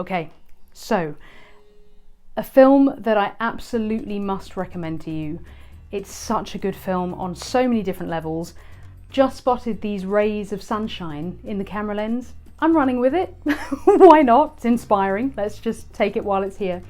Okay, so a film that I absolutely must recommend to you. It's such a good film on so many different levels. Just spotted these rays of sunshine in the camera lens. I'm running with it. Why not? It's inspiring. Let's just take it while it's here.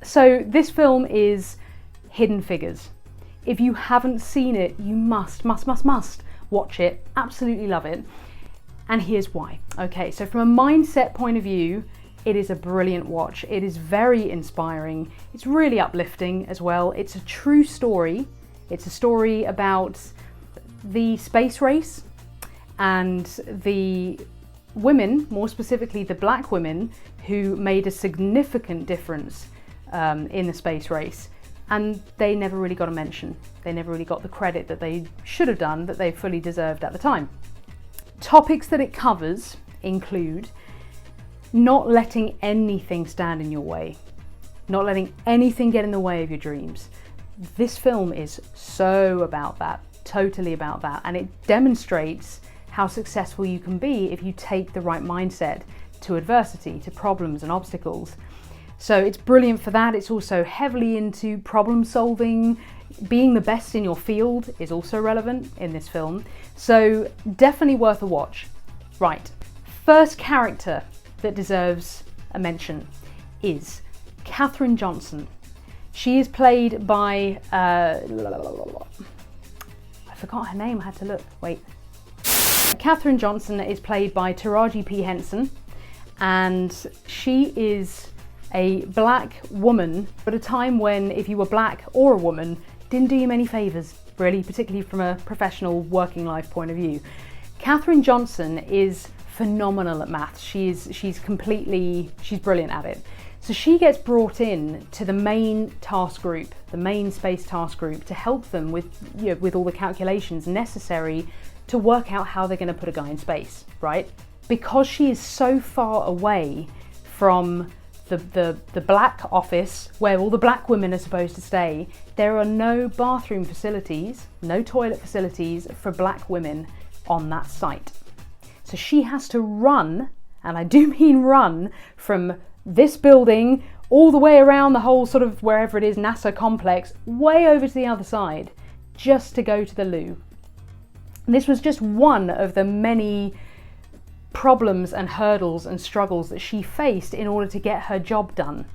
So this film is Hidden Figures. If you haven't seen it, you must watch it. Absolutely love it. And here's why. Okay, so from a mindset point of view, it is a brilliant watch. It is very inspiring. It's really uplifting as well. It's a true story. It's a story about the space race and the women, more specifically the black women, who made a significant difference in the space race. And they never really got a mention. They never really got the credit that they should have done, that they fully deserved at the time. Topics that it covers include not letting anything stand in your way, not letting anything get in the way of your dreams. This film is so about that, totally about that, and it demonstrates how successful you can be if you take the right mindset to adversity, to problems and obstacles. So it's brilliant for that. It's also heavily into problem solving. Being the best in your field is also relevant in this film. So definitely worth a watch. Right, first character that deserves a mention is Katherine Johnson. She is played by, I forgot her name, I had to look, wait. Katherine Johnson is played by Taraji P. Henson, and she is a black woman at a time when if you were black or a woman, didn't do you many favours, really, particularly from a professional working life point of view. Katherine Johnson is phenomenal at maths. She's brilliant at it. So she gets brought in to the main task group, the main space task group, to help them with all the calculations necessary to work out how they're going to put a guy in space, right? Because she is so far away from the black office where all the black women are supposed to stay, there are no bathroom facilities, no toilet facilities for black women on that site. So she has to run, and I do mean run, from this building all the way around the whole sort of wherever it is, NASA complex, way over to the other side, just to go to the loo. And this was just one of the many problems and hurdles and struggles that she faced in order to get her job done.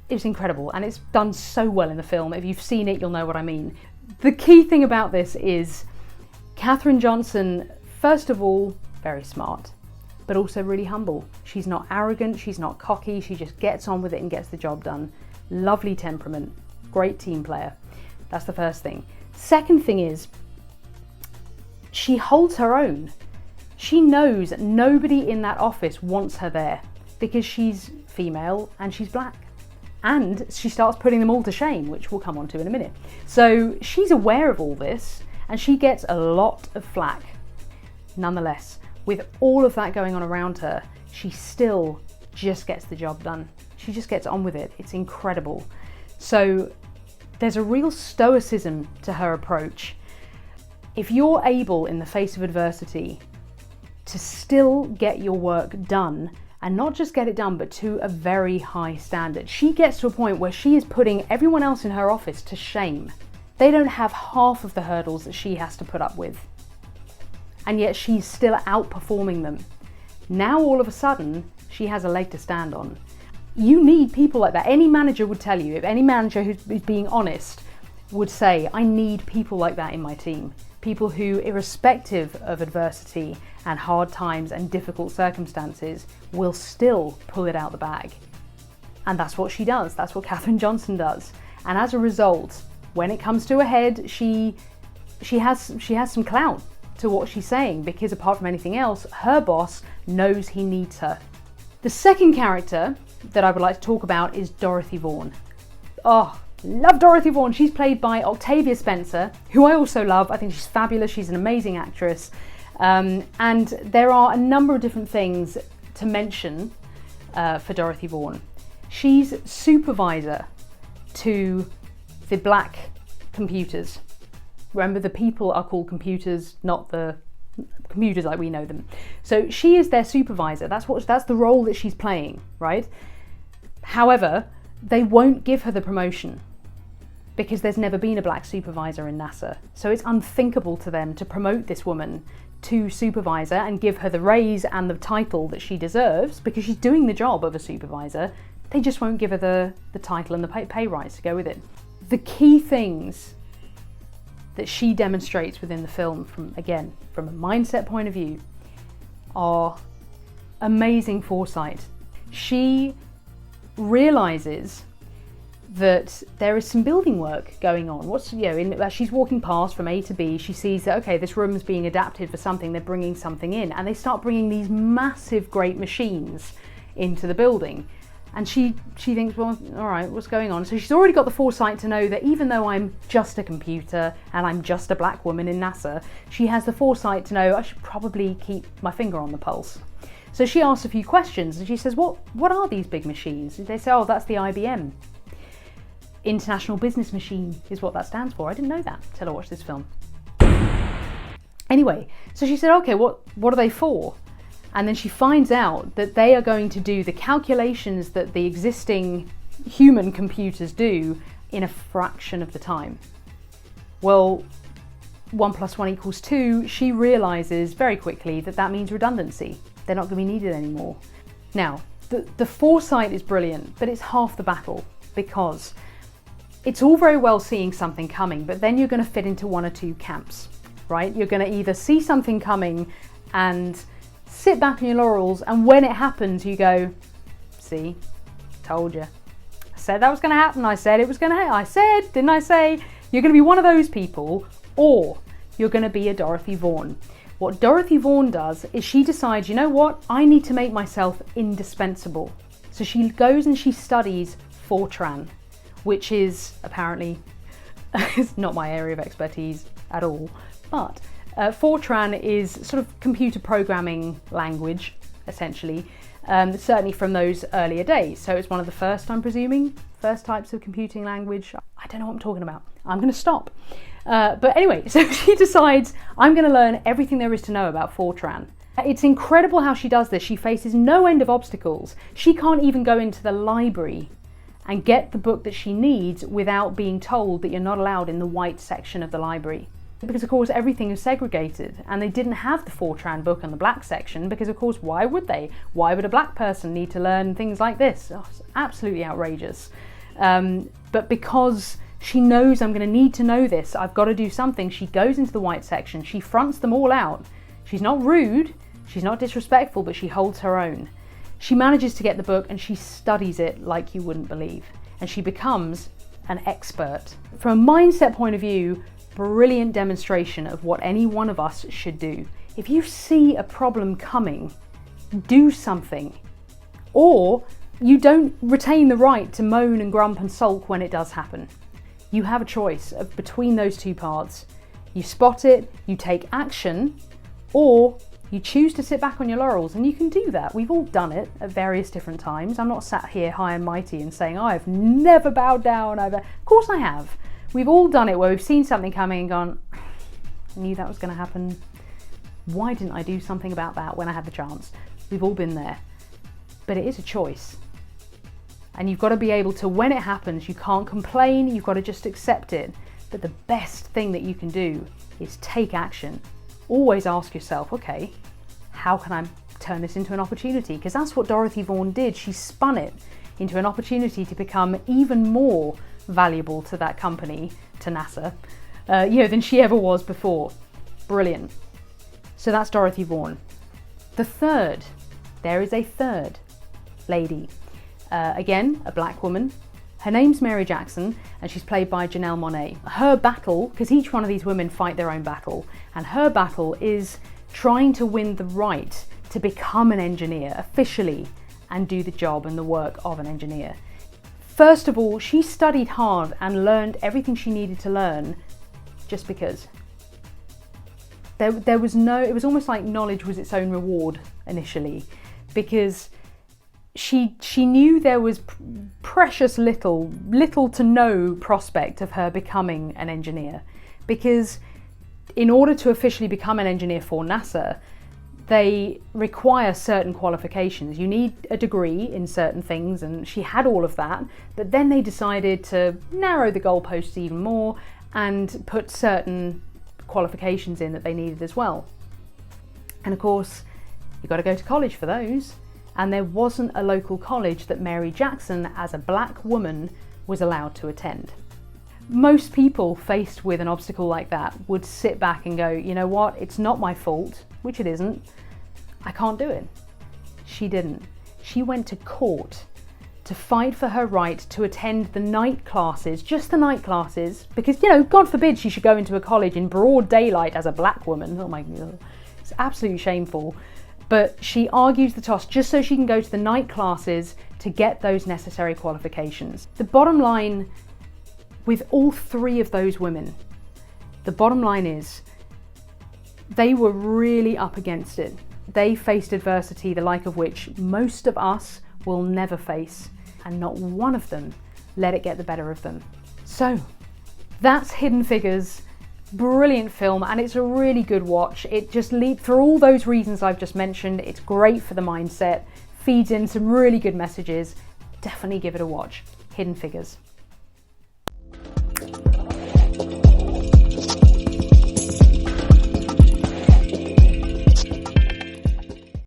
It was incredible, and it's done so well in the film. If you've seen it, you'll know what I mean. The key thing about this is Katherine Johnson, first of all, very smart, but also really humble. She's not arrogant, she's not cocky, she just gets on with it and gets the job done. Lovely temperament, great team player. That's the first thing. Second thing is, she holds her own. She knows that nobody in that office wants her there because she's female and she's black. And she starts putting them all to shame, which we'll come on to in a minute. So she's aware of all this and she gets a lot of flack. Nonetheless, with all of that going on around her, she still just gets the job done. She just gets on with it. It's incredible. So there's a real stoicism to her approach. If you're able, in the face of adversity, to still get your work done, and not just get it done, but to a very high standard. She gets to a point where she is putting everyone else in her office to shame. They don't have half of the hurdles that she has to put up with. And yet she's still outperforming them. Now all of a sudden, she has a leg to stand on. You need people like that. Any manager would tell you, if any manager who's being honest would say, I need people like that in my team. People who, irrespective of adversity and hard times and difficult circumstances, will still pull it out the bag. And that's what she does. That's what Katherine Johnson does. And as a result, when it comes to a head, she has some clout to what she's saying, because apart from anything else, her boss knows he needs her. The second character that I would like to talk about is Dorothy Vaughan. Oh, love Dorothy Vaughan. She's played by Octavia Spencer, who I also love. I think she's fabulous. She's an amazing actress. And there are a number of different things to mention for Dorothy Vaughan. She's supervisor to the black computers. Remember, the people are called computers, not the computers like we know them. So she is their supervisor. That's the role that she's playing, right? However, they won't give her the promotion because there's never been a black supervisor in NASA. So it's unthinkable to them to promote this woman to supervisor and give her the raise and the title that she deserves because she's doing the job of a supervisor. They just won't give her the title and the pay rise to go with it. The key things that she demonstrates within the film, from a mindset point of view, are amazing foresight. She realizes that there is some building work going on. As she's walking past from A to B, she sees that, okay, this room is being adapted for something, they're bringing something in, and they start bringing these massive, great machines into the building. And she thinks, well, all right, what's going on? So she's already got the foresight to know that even though I'm just a computer and I'm just a black woman in NASA, she has the foresight to know I should probably keep my finger on the pulse. So she asks a few questions and she says, what are these big machines? And they say, oh, that's the IBM. International Business Machine is what that stands for. I didn't know that till I watched this film. Anyway, so she said, okay, what are they for? And then she finds out that they are going to do the calculations that the existing human computers do in a fraction of the time. Well, 1 + 1 = 2, she realizes very quickly that that means redundancy. They're not going to be needed anymore. Now, the foresight is brilliant, but it's half the battle, because it's all very well seeing something coming, but then you're going to fit into one or two camps, right? You're going to either see something coming and sit back on your laurels, and when it happens you go, see, told you. I said that was going to happen. I said it was going to happen. I said, didn't I say? You're going to be one of those people, or you're going to be a Dorothy Vaughan. What Dorothy Vaughan does is she decides, you know what, I need to make myself indispensable. So she goes and she studies Fortran, which is apparently, it's not my area of expertise at all, but Fortran is sort of computer programming language, essentially, certainly from those earlier days. So it's one of the first, I'm presuming, first types of computing language. I don't know what I'm talking about. I'm going to stop. But anyway, so she decides, I'm going to learn everything there is to know about Fortran. It's incredible how she does this. She faces no end of obstacles. She can't even go into the library and get the book that she needs without being told that you're not allowed in the white section of the library. Because of course everything is segregated, and they didn't have the Fortran book on the black section because of course why would they? Why would a black person need to learn things like this? Oh, it's absolutely outrageous. But because she knows I'm going to need to know this, I've got to do something, she goes into the white section, she fronts them all out. She's not rude, she's not disrespectful, but she holds her own. She manages to get the book and she studies it like you wouldn't believe, and she becomes an expert. From a mindset point of view, brilliant demonstration of what any one of us should do. If you see a problem coming, do something. Or you don't retain the right to moan and grump and sulk when it does happen. You have a choice of between those two paths. You spot it, you take action, or you choose to sit back on your laurels, and you can do that. We've all done it at various different times. I'm not sat here high and mighty and saying, I've never bowed down. Of course I have. We've all done it where we've seen something coming and gone, I knew that was going to happen. Why didn't I do something about that when I had the chance? We've all been there. But it is a choice. And you've got to be able to, when it happens, you can't complain, you've got to just accept it. But the best thing that you can do is take action. Always ask yourself, okay, how can I turn this into an opportunity? Because that's what Dorothy Vaughan did. She spun it into an opportunity to become even more valuable to that company, to NASA, than she ever was before. Brilliant. So that's Dorothy Vaughan. There is a third lady. Again, a black woman. Her name's Mary Jackson, and she's played by Janelle Monáe. Her battle, because each one of these women fight their own battle, and her battle is trying to win the right to become an engineer officially and do the job and the work of an engineer. First of all, she studied hard and learned everything she needed to learn just because. There was no, it was almost like knowledge was its own reward initially, because she knew there was precious little to no prospect of her becoming an engineer, because in order to officially become an engineer for NASA, they require certain qualifications. You need a degree in certain things, and she had all of that, but then they decided to narrow the goalposts even more and put certain qualifications in that they needed as well. And of course, you've got to go to college for those, and there wasn't a local college that Mary Jackson, as a black woman, was allowed to attend. Most people faced with an obstacle like that would sit back and go, you know what, it's not my fault, which it isn't, I can't do it. She didn't. She went to court to fight for her right to attend the night classes, just the night classes, because, you know, God forbid she should go into a college in broad daylight as a black woman. Oh my God, it's absolutely shameful. But she argues the toss just so she can go to the night classes to get those necessary qualifications. The bottom line with all three of those women, the bottom line is they were really up against it. They faced adversity the like of which most of us will never face, and not one of them let it get the better of them. So that's Hidden Figures. Brilliant film, and it's a really good watch. It just for all those reasons I've just mentioned. It's great for the mindset, feeds in some really good messages. Definitely give it a watch. Hidden Figures.